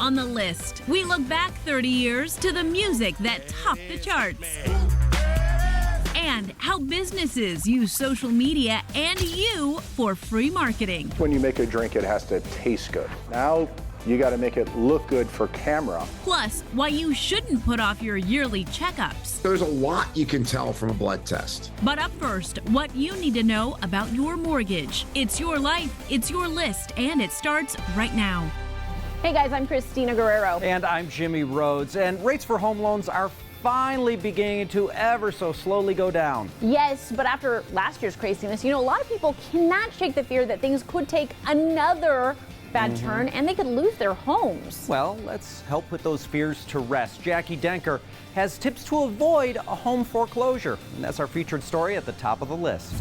on the list. We look back 30 years to the music that topped the charts. And how businesses use social media and you for free marketing. When you make a drink, it has to taste good. Now, you got to make it look good for camera. Plus, why you shouldn't put off your yearly checkups. There's a lot you can tell from a blood test. But up first, what you need to know about your mortgage. It's your life, it's your list, and it starts right now. Hey guys, I'm Christina Guerrero. And I'm Jimmy Rhodes. And rates for home loans are finally beginning to ever so slowly go down. Yes, but after last year's craziness, a lot of people cannot shake the fear that things could take another bad turn and they could lose their homes. Well, let's help put those fears to rest. Jackie Denker has tips to avoid a home foreclosure. And that's our featured story at the top of the list.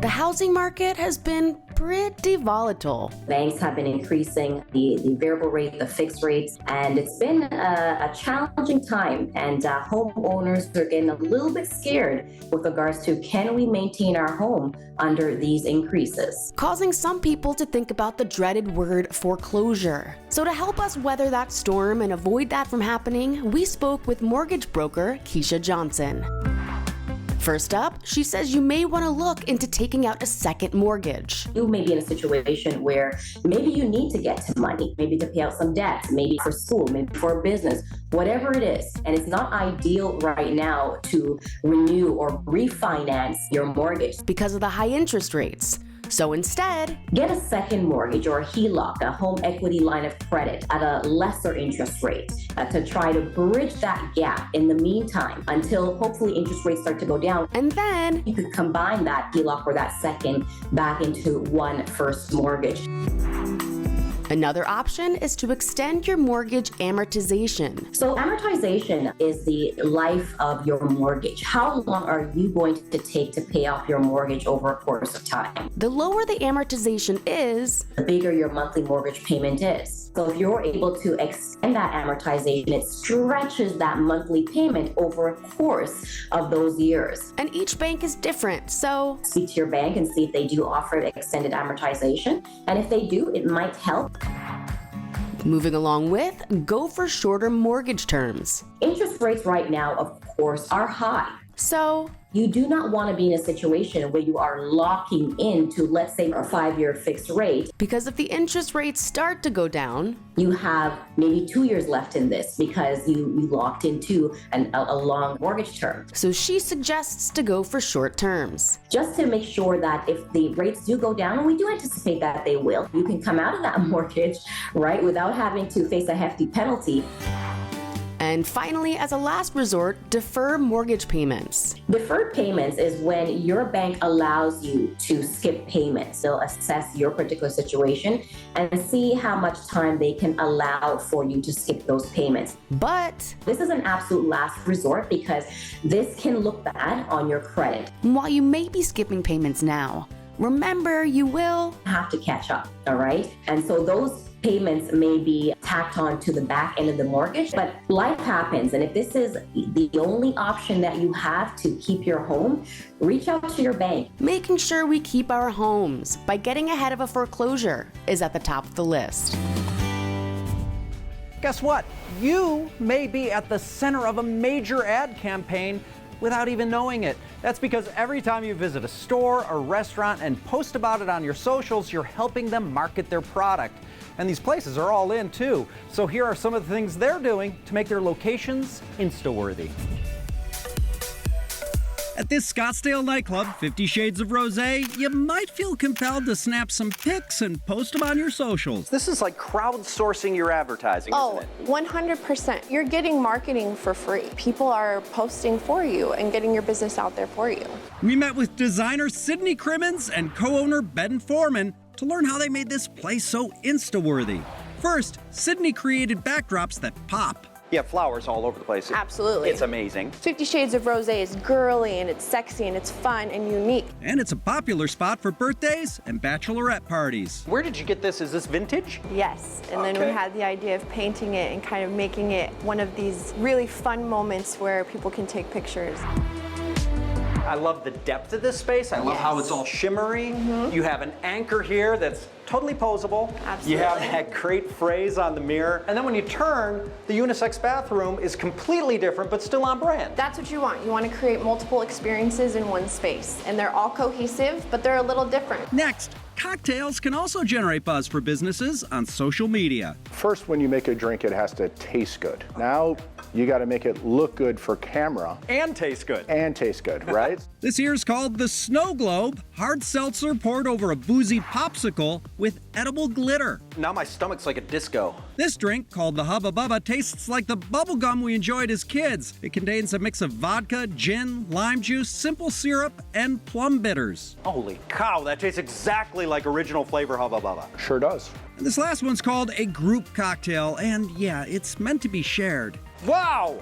The housing market has been pretty volatile. Banks have been increasing the variable rate, the fixed rates, and it's been a challenging time. And homeowners are getting a little bit scared with regards to, can we maintain our home under these increases? Causing some people to think about the dreaded word foreclosure. So to help us weather that storm and avoid that from happening, we spoke with mortgage broker Keisha Johnson. First up, she says you may want to look into taking out a second mortgage. You may be in a situation where maybe you need to get to money, maybe to pay out some debts, maybe for school, maybe for a business, whatever it is. And it's not ideal right now to renew or refinance your mortgage because of the high interest rates. So instead, get a second mortgage or a HELOC, a home equity line of credit, at a lesser interest rate to try to bridge that gap in the meantime until hopefully interest rates start to go down. And then you could combine that HELOC or that second back into one first mortgage. Another option is to extend your mortgage amortization. So amortization is the life of your mortgage. How long are you going to take to pay off your mortgage over a course of time? The lower the amortization is, the bigger your monthly mortgage payment is. So if you're able to extend that amortization, it stretches that monthly payment over a course of those years. And each bank is different, so speak to your bank and see if they do offer extended amortization. And if they do, it might help. Moving along with, go for shorter mortgage terms. Interest rates right now, of course, are high. So you do not want to be in a situation where you are locking into, let's say, a 5-year fixed rate. Because if the interest rates start to go down, you have maybe 2 years left in this because you locked into a long mortgage term. So she suggests to go for short terms. Just to make sure that if the rates do go down, and we do anticipate that they will, you can come out of that mortgage, right, without having to face a hefty penalty. And finally, as a last resort, defer mortgage payments. Deferred payments is when your bank allows you to skip payments. They'll assess your particular situation and see how much time they can allow for you to skip those payments. But this is an absolute last resort because this can look bad on your credit. While you may be skipping payments now, remember you will have to catch up, all right? And so those payments may be tacked on to the back end of the mortgage, but life happens. And if this is the only option that you have to keep your home, reach out to your bank. Making sure we keep our homes by getting ahead of a foreclosure is at the top of the list. Guess what? You may be at the center of a major ad campaign without even knowing it. That's because every time you visit a store or restaurant and post about it on your socials, you're helping them market their product. And these places are all in too. So here are some of the things they're doing to make their locations insta-worthy. At this Scottsdale nightclub, 50 Shades of Rosé, you might feel compelled to snap some pics and post them on your socials. This is like crowdsourcing your advertising, isn't it? 100%. You're getting marketing for free. People are posting for you and getting your business out there for you. We met with designer Sydney Crimmins and co-owner Ben Foreman to learn how they made this place so insta-worthy. First, Sydney created backdrops that pop. You have flowers all over the place. Absolutely. It's amazing. 50 Shades of Rosé is girly and it's sexy and it's fun and unique. And it's a popular spot for birthdays and bachelorette parties. Where did you get this? Is this vintage? Yes, and then we had the idea of painting it and kind of making it one of these really fun moments where people can take pictures. I love the depth of this space. I love how it's all shimmery. You have an anchor here that's totally posable. Absolutely. You have that great phrase on the mirror. And then when you turn, the unisex bathroom is completely different, but still on brand. That's what you want. You want to create multiple experiences in one space. And they're all cohesive, but they're a little different. Next, cocktails can also generate buzz for businesses on social media. First, when you make a drink, it has to taste good. Now, you got to make it look good for camera. And taste good. And taste good, right? This year's called the Snow Globe, hard seltzer poured over a boozy popsicle with edible glitter. Now my stomach's like a disco. This drink, called the Hubba Bubba, tastes like the bubble gum we enjoyed as kids. It contains a mix of vodka, gin, lime juice, simple syrup, and plum bitters. Holy cow, that tastes exactly like original flavor Hubba Bubba. Sure does. And this last one's called a group cocktail, and yeah, it's meant to be shared. Wow!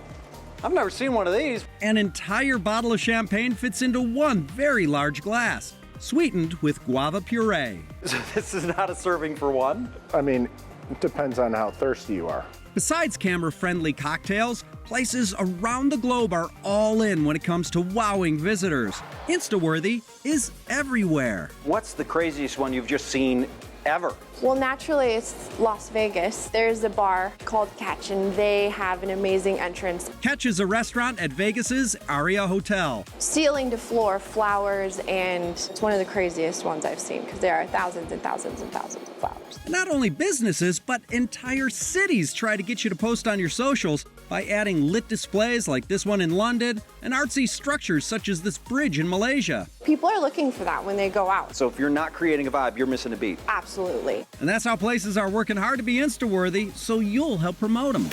I've never seen one of these. An entire bottle of champagne fits into one very large glass, sweetened with guava puree. So this is not a serving for one? I mean, it depends on how thirsty you are. Besides camera-friendly cocktails, places around the globe are all in when it comes to wowing visitors. Insta-worthy is everywhere. What's the craziest one you've just seen ever? Well, naturally, it's Las Vegas. There's a bar called Catch, and they have an amazing entrance. Catch is a restaurant at Vegas's Aria Hotel. Ceiling to floor flowers, and it's one of the craziest ones I've seen because there are thousands and thousands and thousands of flowers. And not only businesses, but entire cities try to get you to post on your socials by adding lit displays like this one in London and artsy structures such as this bridge in Malaysia. People are looking for that when they go out. So if you're not creating a vibe, you're missing a beat. Absolutely. And that's how places are working hard to be Insta-worthy, so you'll help promote them.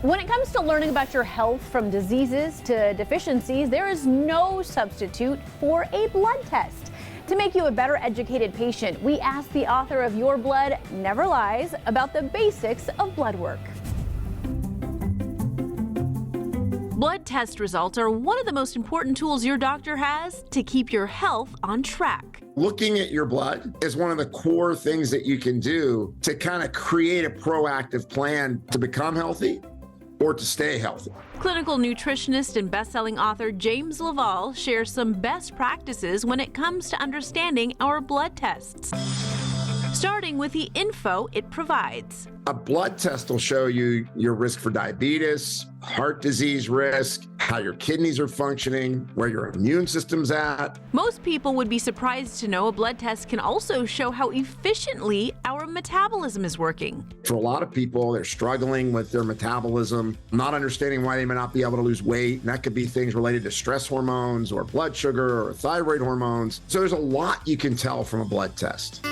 When it comes to learning about your health, from diseases to deficiencies, there is no substitute for a blood test. To make you a better educated patient, we asked the author of Your Blood Never Lies about the basics of blood work. Blood test results are one of the most important tools your doctor has to keep your health on track. Looking at your blood is one of the core things that you can do to kind of create a proactive plan to become healthy or to stay healthy. Clinical nutritionist and best-selling author James Laval shares some best practices when it comes to understanding our blood tests, starting with the info it provides. A blood test will show you your risk for diabetes, heart disease risk, how your kidneys are functioning, where your immune system's at. Most people would be surprised to know a blood test can also show how efficiently our metabolism is working. For a lot of people, they're struggling with their metabolism, not understanding why they may not be able to lose weight. And that could be things related to stress hormones or blood sugar or thyroid hormones. So there's a lot you can tell from a blood test.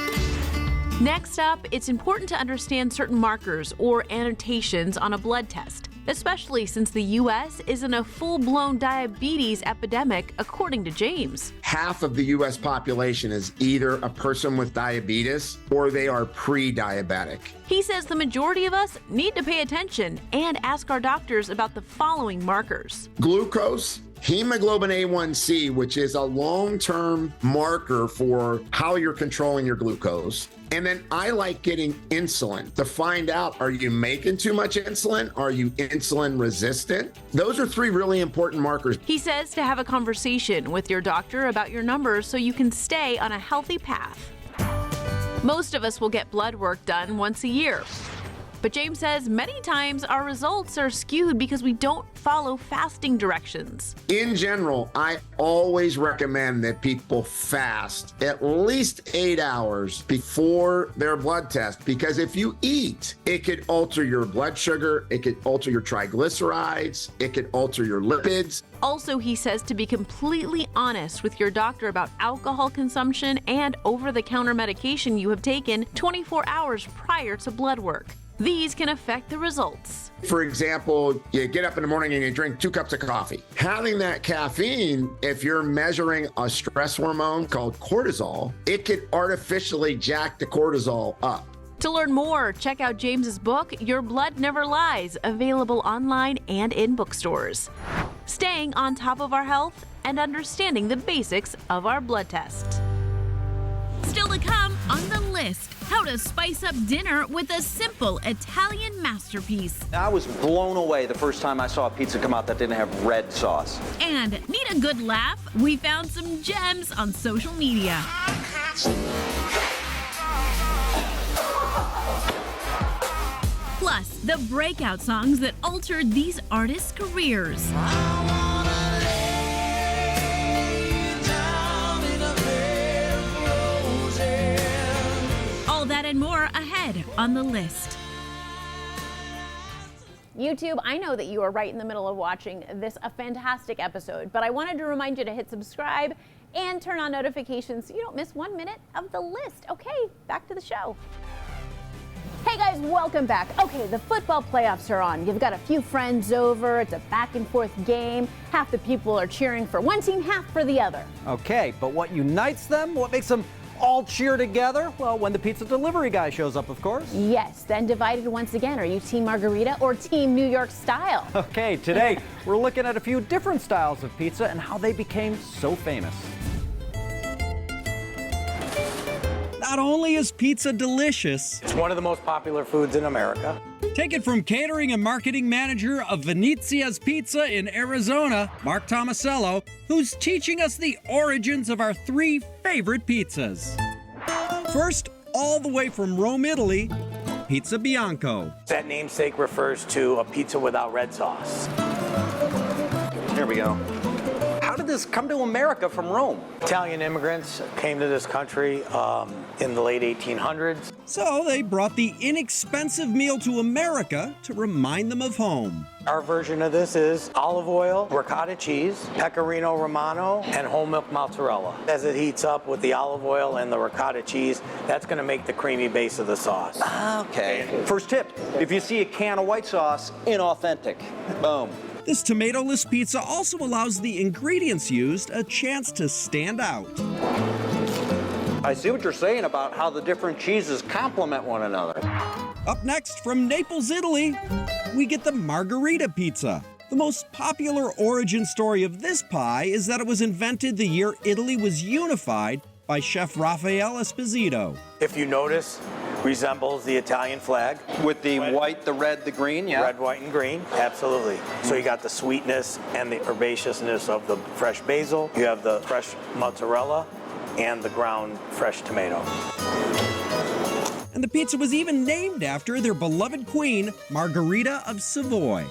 Next up, it's important to understand certain markers or annotations on a blood test, especially since the U.S. is in a full-blown diabetes epidemic, according to James. Half of the U.S. population is either a person with diabetes or they are pre-diabetic. He says the majority of us need to pay attention and ask our doctors about the following markers. Glucose, hemoglobin A1C, which is a long-term marker for how you're controlling your glucose. And then I like getting insulin to find out, are you making too much insulin? Are you insulin resistant? Those are three really important markers. He says to have a conversation with your doctor about your numbers so you can stay on a healthy path. Most of us will get blood work done once a year. But James says many times our results are skewed because we don't follow fasting directions. In general, I always recommend that people fast at least 8 hours before their blood test, because if you eat, it could alter your blood sugar, it could alter your triglycerides, it could alter your lipids. Also, he says to be completely honest with your doctor about alcohol consumption and over-the-counter medication you have taken 24 hours prior to blood work. These can affect the results. For example, you get up in the morning and you drink 2 cups of coffee. Having that caffeine, if you're measuring a stress hormone called cortisol, it could artificially jack the cortisol up. To learn more, check out James's book, Your Blood Never Lies, available online and in bookstores. Staying on top of our health and understanding the basics of our blood test. Still to come on the list. list, how to spice up dinner with a simple Italian masterpiece. I was blown away the first time I saw a pizza come out that didn't have red sauce. And need a good laugh? We found some gems on social media. Plus, the breakout songs that altered these artists' careers. All that and more ahead on The List. YouTube, I know that you are right in the middle of watching a fantastic episode, but I wanted to remind you to hit subscribe and turn on notifications so you don't miss 1 minute of The List. Okay, back to the show. Hey guys, welcome back. Okay, the football playoffs are on. You've got a few friends over. It's a back and forth game. Half the people are cheering for one team, half for the other. Okay, but what unites them? What makes them all cheer together? Well, when the pizza delivery guy shows up, of course. Yes, then divided once again. Are you Team Margarita or Team New York Style? Okay, today we're looking at a few different styles of pizza and how they became so famous. Not only is pizza delicious, it's one of the most popular foods in America. Take it from catering and marketing manager of Venezia's Pizza in Arizona, Mark Tomasello, who's teaching us the origins of our 3 favorite pizzas. First, all the way from Rome, Italy, Pizza Bianco. That namesake refers to a pizza without red sauce. Here we go. How did this come to America from Rome? Italian immigrants came to this country in the late 1800s. So they brought the inexpensive meal to America to remind them of home. Our version of this is olive oil, ricotta cheese, pecorino romano, and whole milk mozzarella. As it heats up with the olive oil and the ricotta cheese, that's going to make the creamy base of the sauce. Okay. First tip, if you see a can of white sauce, inauthentic. Boom. This tomato-less pizza also allows the ingredients used a chance to stand out. I see what you're saying about how the different cheeses complement one another. Up next, from Naples, Italy, we get the margarita pizza. The most popular origin story of this pie is that it was invented the year Italy was unified by Chef Raphael Esposito. If you notice, resembles the Italian flag. With the white, the red, the green, yeah? Red, white, and green, absolutely. So you got the sweetness and the herbaceousness of the fresh basil. You have the fresh mozzarella and the ground fresh tomato. And the pizza was even named after their beloved queen, Margherita of Savoy.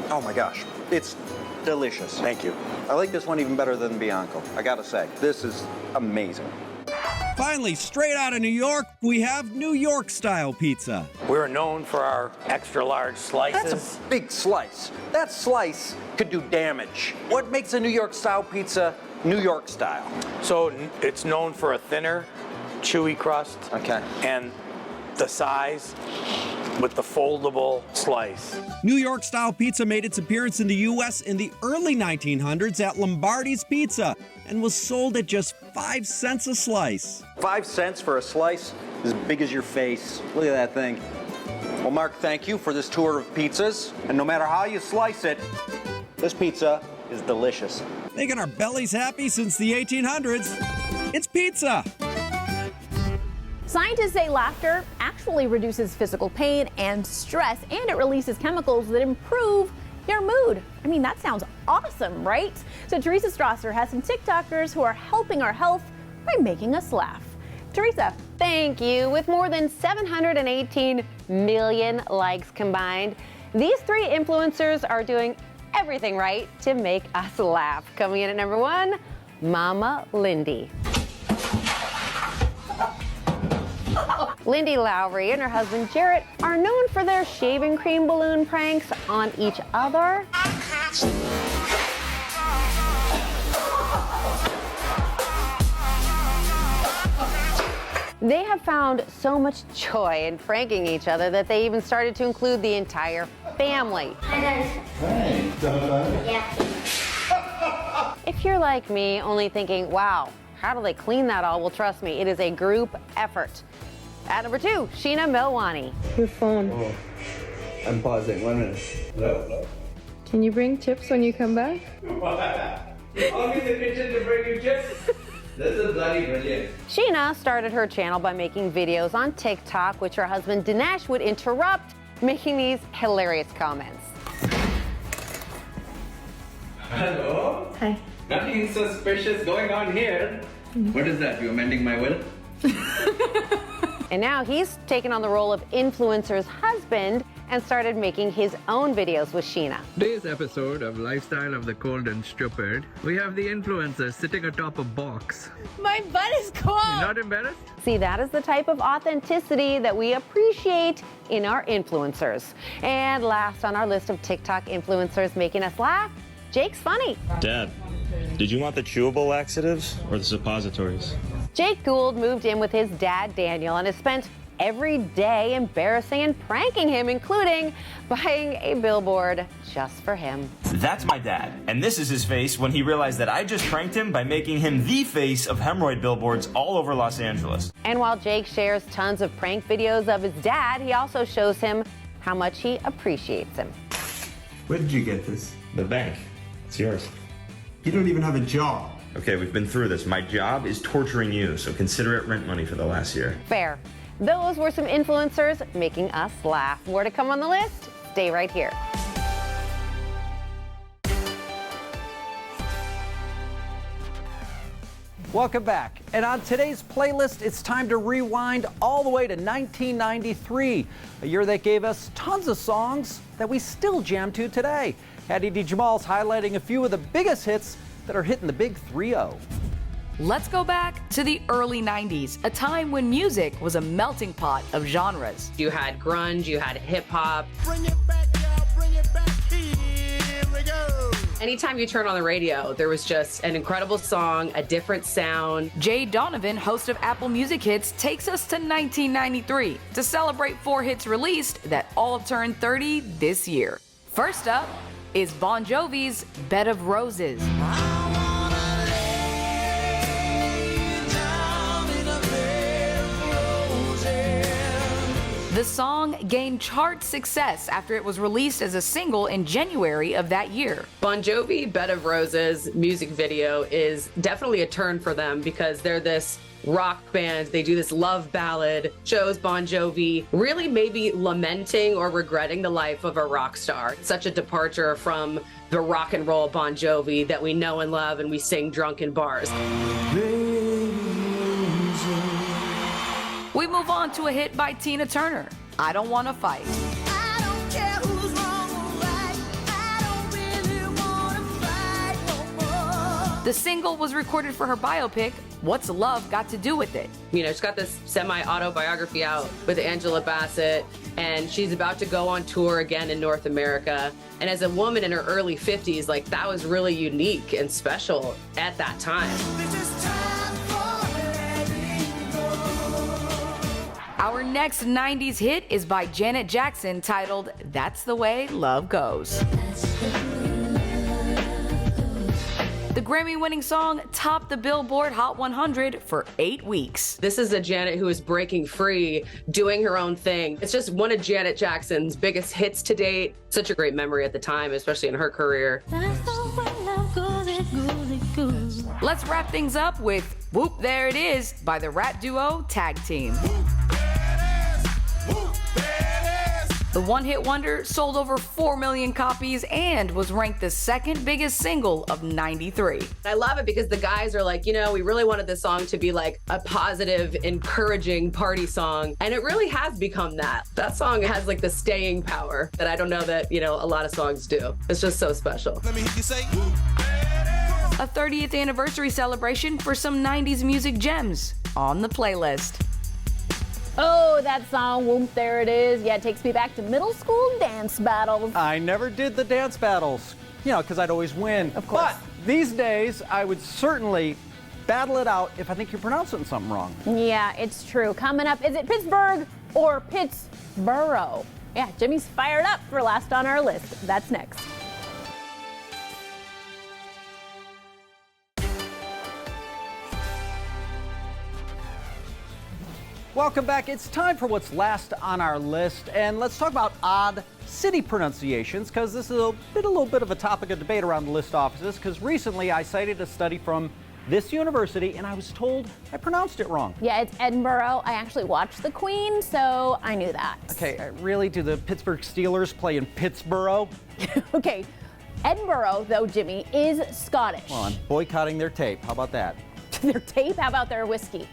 Oh my gosh, it's delicious. Thank you. I like this one even better than Bianco, I gotta say. This is amazing. Finally, straight out of New York, we have New York-style pizza. We're known for our extra large slices. That's a big slice. That slice could do damage. What makes a New York-style pizza New York-style? So it's known for a thinner, chewy crust. Okay. And the size with the foldable slice. New York-style pizza made its appearance in the U.S. in the early 1900s at Lombardi's Pizza and was sold at just 5 cents a slice. 5 cents for a slice as big as your face. Look at that thing. Well, Mark, thank you for this tour of pizzas. And no matter how you slice it, this pizza is delicious. Making our bellies happy since the 1800s. It's pizza. Scientists say laughter actually reduces physical pain and stress, and it releases chemicals that improve your mood. I mean, that sounds awesome, right? So Teresa Strasser has some TikTokers who are helping our health by making us laugh. Teresa. Thank you. With more than 718 million likes combined, these 3 influencers are doing everything right to make us laugh. Coming in at number 1, Mama Lindy. Lindy Lowry and her husband Jarrett are known for their shaving cream balloon pranks on each other. They have found so much joy in pranking each other that they even started to include the entire family. Hey, yeah. If you're like me, only thinking, wow, how do they clean that all? Well, trust me, it is a group effort. At number 2, Sheena Milwani. Your phone. Oh, I'm pausing. 1 minute. No. Can you bring chips when you come back? I'll get the kitchen to bring you chips. This is bloody brilliant. Sheena started her channel by making videos on TikTok, which her husband Dinesh would interrupt, making these hilarious comments. Hello? Hi. Nothing suspicious going on here. What is that? You amending my will? And now he's taken on the role of influencer's husband and started making his own videos with Sheena. Today's episode of Lifestyle of the Cold and Stupid, we have the influencer sitting atop a box. My butt is cold. You're not embarrassed? See, that is the type of authenticity that we appreciate in our influencers. And last on our list of TikTok influencers making us laugh, Jake's funny. Dad, did you want the chewable laxatives or the suppositories? Jake Gould moved in with his dad, Daniel, and has spent every day embarrassing and pranking him, including buying a billboard just for him. That's my dad, and this is his face when he realized that I just pranked him by making him the face of hemorrhoid billboards all over Los Angeles. And while Jake shares tons of prank videos of his dad, he also shows him how much he appreciates him. Where did you get this? The bank. It's yours. You don't even have a job. Okay, we've been through this. My job is torturing you, so consider it rent money for the last year. Fair. Those were some influencers making us laugh. More to come on the list. Stay right here. Welcome back. And on today's playlist, it's time to rewind all the way to 1993, a year that gave us tons of songs that we still jam to today. Hattie D. Jamal's highlighting a few of the biggest hits that are hitting the big 3-0. Let's go back to the early 90s, a time when music was a melting pot of genres. You had grunge, you had hip hop. Bring it back, y'all, bring it back, here we go. Anytime you turn on the radio, there was just an incredible song, a different sound. Jay Donovan, host of Apple Music Hits, takes us to 1993 to celebrate 4 hits released that all turned 30 this year. First up is Bon Jovi's Bed of Roses. The song gained chart success after it was released as a single in January of that year. Bon Jovi, Bed of Roses music video is definitely a turn for them because they're this rock band. They do this love ballad, shows Bon Jovi really maybe lamenting or regretting the life of a rock star. It's such a departure from the rock and roll Bon Jovi that we know and love and we sing drunk in bars. We move on to a hit by Tina Turner, I Don't Wanna Fight. I don't care who's wrong or right. I don't really wanna fight no more. The single was recorded for her biopic, What's Love Got to Do with It? You know, she's got this semi-autobiography out with Angela Bassett, and she's about to go on tour again in North America. And as a woman in her early 50s, like, that was really unique and special at that time. Our next 90s hit is by Janet Jackson, titled That's the Way Love Goes. The Grammy-winning song topped the Billboard Hot 100 for 8 weeks. This is a Janet who is breaking free, doing her own thing. It's just one of Janet Jackson's biggest hits to date. Such a great memory at the time, especially in her career. Let's wrap things up with Whoop There It Is by the rap duo Tag Team. The one-hit wonder sold over 4 million copies and was ranked the second biggest single of '93. I love it because the guys are like, you know, we really wanted this song to be like a positive, encouraging party song. And it really has become that. That song has like the staying power that I don't know that, you know, a lot of songs do. It's just so special. Let me hear you say, A 30th anniversary celebration for some 90s music gems on the playlist. Oh, that song, Whoop, There It Is. Yeah, it takes me back to middle school dance battles. I never did the dance battles, you know, because I'd always win. Of course. But these days, I would certainly battle it out if I think you're pronouncing something wrong. Yeah, it's true. Coming up, is it Pittsburgh or Pittsboro? Yeah, Jimmy's fired up for last on our list. That's next. Welcome back. It's time for what's last on our list, and let's talk about odd city pronunciations, because this is a little bit of a topic of debate around the list offices, because recently I cited a study from this university, and I was told I pronounced it wrong. Yeah, it's Edinburgh. I actually watched The Queen, so I knew that. Okay, really? Do the Pittsburgh Steelers play in Pittsburgh? Okay, Edinburgh, though, Jimmy, is Scottish. Well, I'm boycotting their tape. How about that? Their tape? How about their whiskey?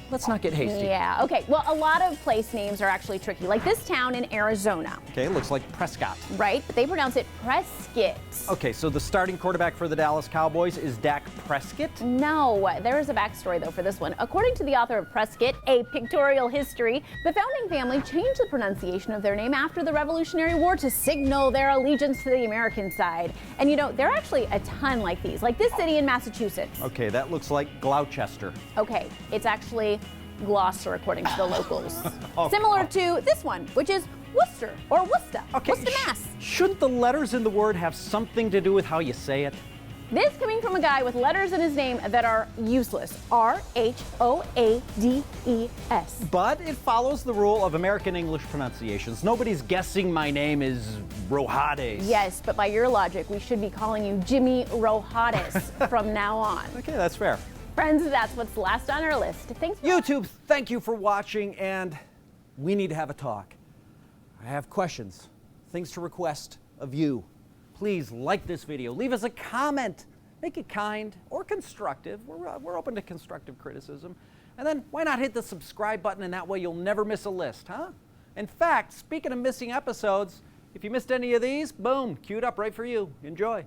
Let's not get hasty. Yeah, okay. Well, a lot of place names are actually tricky, like this town in Arizona. Okay, looks like Prescott. Right, but they pronounce it Prescott. Okay, so the starting quarterback for the Dallas Cowboys is Dak Prescott? No, there is a backstory, though, for this one. According to the author of Prescott, A Pictorial History, the founding family changed the pronunciation of their name after the Revolutionary War to signal their allegiance to the American side. And you know, there are actually a ton like these, like this city in Massachusetts. Okay, that looks like Gloucester. Okay, it's actually Gloucester, according to the locals. Oh, Similar to this one, which is Worcester or Worcester. Okay, Worcester, Mass. Shouldn't the letters in the word have something to do with how you say it? This coming from a guy with letters in his name that are useless. R-H-O-A-D-E-S. But it follows the rule of American English pronunciations. Nobody's guessing my name is Rohades. Yes, but by your logic, we should be calling you Jimmy Rohades from now on. Okay, that's fair. Friends, that's what's last on our list. Thanks for YouTube, thank you for watching, and we need to have a talk. I have questions, things to request of you. Please like this video, leave us a comment, make it kind or constructive. We're open to constructive criticism. And then why not hit the subscribe button, and that way you'll never miss a list, huh? In fact, speaking of missing episodes, if you missed any of these, boom, queued up right for you. Enjoy.